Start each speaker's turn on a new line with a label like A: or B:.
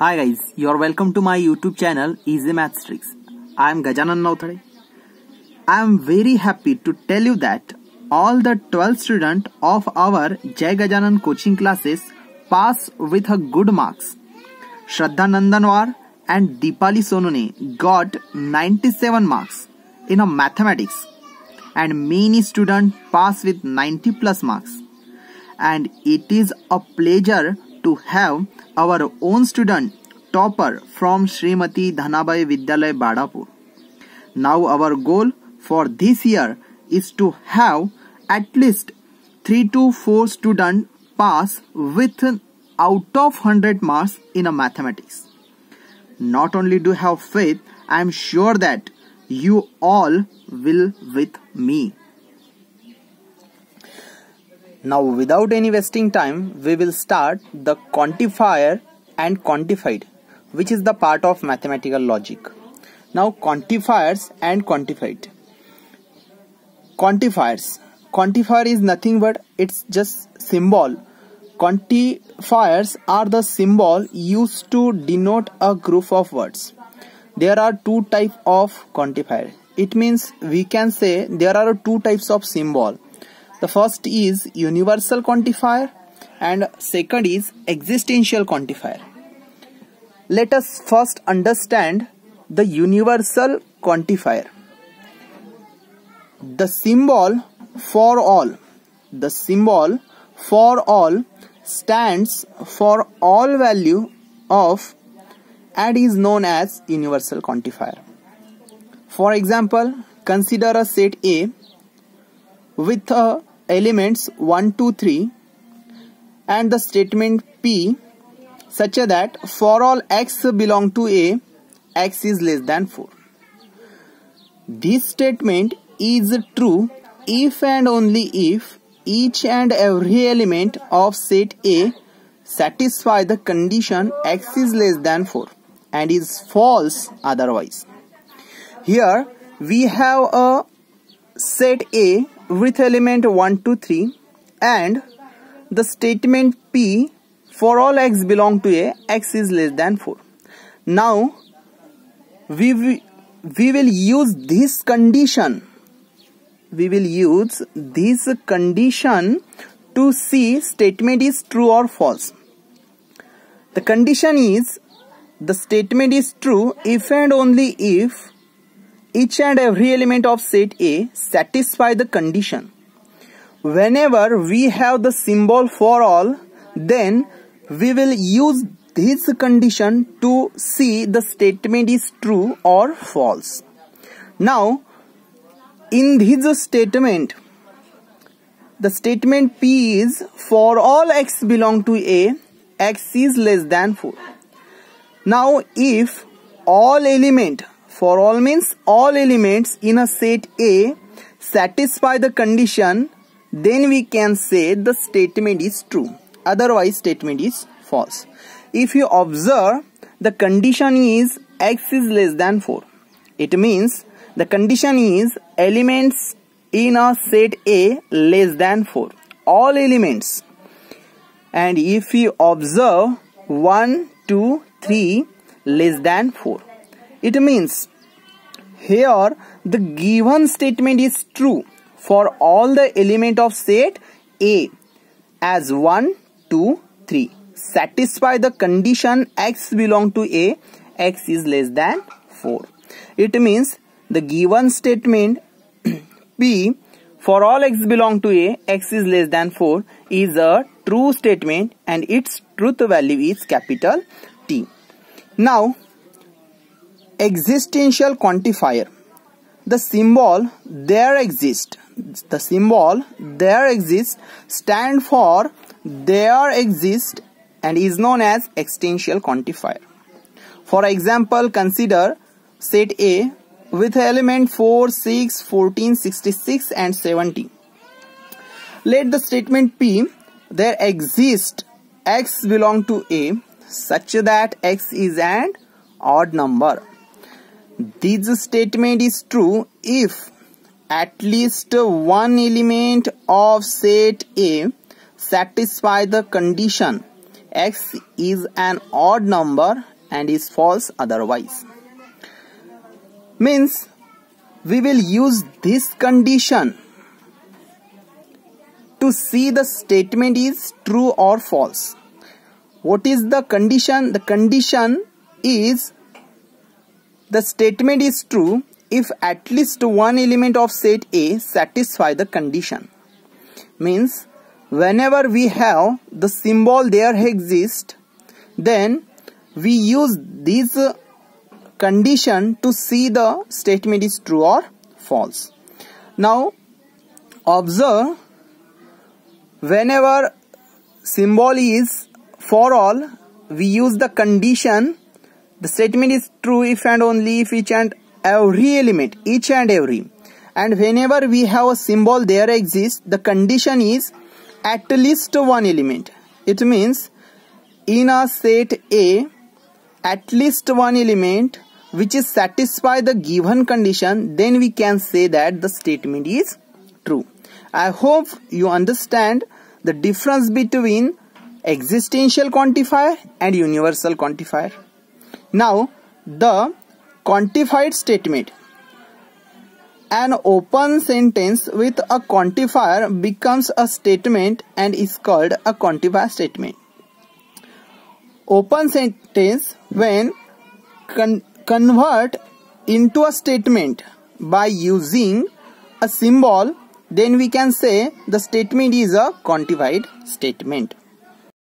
A: Hi guys, you're welcome to my YouTube channel Easy Maths Tricks. I am Gajanan Nauthade. I am very happy to tell you that all the 12 students of our Jai Gajanan coaching classes pass with a good marks. Shraddha Nandanwar and Deepali Sonone got 97 marks in a mathematics and many students pass with 90 plus marks. And it is a pleasure to have our own student topper from Srimati Dhanabai Vidyalaya Badapur. Now our goal for this year is to have at least 3 to 4 students pass with out of 100 marks in a mathematics. Not only do have faith, I am sure that you all will with me. Now without any wasting time, we will start the quantifier and quantified, which is the part of mathematical logic. Now quantifiers and quantified. Quantifiers. Quantifier is nothing but it's just symbol. Quantifiers are the symbol used to denote a group of words. There are two types of quantifier. It means we can say there are two types of symbol. The first is universal quantifier and second is existential quantifier. Let us first understand the universal quantifier. The symbol for all. The symbol for all stands for all value of and is known as universal quantifier. For example, consider a set A with elements 1, 2, 3 and the statement P such that for all x belong to A, x is less than 4. This statement is true if and only if each and every element of set A satisfy the condition x is less than 4 and is false otherwise. Here we have a set A with element 1, 2, 3 and the statement P for all x belong to A, x is less than 4. Now we will use this condition. We will use this condition to see statement is true or false. The condition is the statement is true if and only if each and every element of set A satisfy the condition. Whenever we have the symbol for all, then we will use this condition to see the statement is true or false. Now, in this statement, the statement P is for all x belong to A, x is less than 4. Now, if all element, for all means all elements in a set A satisfy the condition, then we can say the statement is true. Otherwise, statement is false. If you observe, the condition is x is less than 4. It means the condition is elements in a set A less than 4. All elements. And if you observe 1, 2, 3 less than 4. It means here the given statement is true for all the element of set A as 1, 2, 3. Satisfy the condition x belong to A, x is less than 4. It means the given statement P for all x belong to A, x is less than 4 is a true statement and its truth value is capital T. Now, existential quantifier. The symbol there exists. The symbol there exists stand for there exists and is known as existential quantifier. For example, consider set A with element 4, 6, 14, 66 and 70. Let the statement P there exists x belong to A such that x is an odd number. This statement is true if at least one element of set A satisfy the condition x is an odd number and is false otherwise. Means we will use this condition to see the statement is true or false. What is the condition? The condition is the statement is true if at least one element of set A satisfy the condition. Means whenever we have the symbol there exists, then we use this condition to see the statement is true or false. Now observe, whenever symbol is for all, we use the condition the statement is true if and only if each and every element, and whenever we have a symbol there exists, the condition is at least one element. It means in a set A, at least one element which is satisfy the given condition, then we can say that the statement is true. I hope you understand the difference between existential quantifier and universal quantifier. Now the quantified statement. An open sentence with a quantifier becomes a statement and is called a quantifier statement. Open sentence when convert into a statement by using a symbol, then we can say the statement is a quantified statement.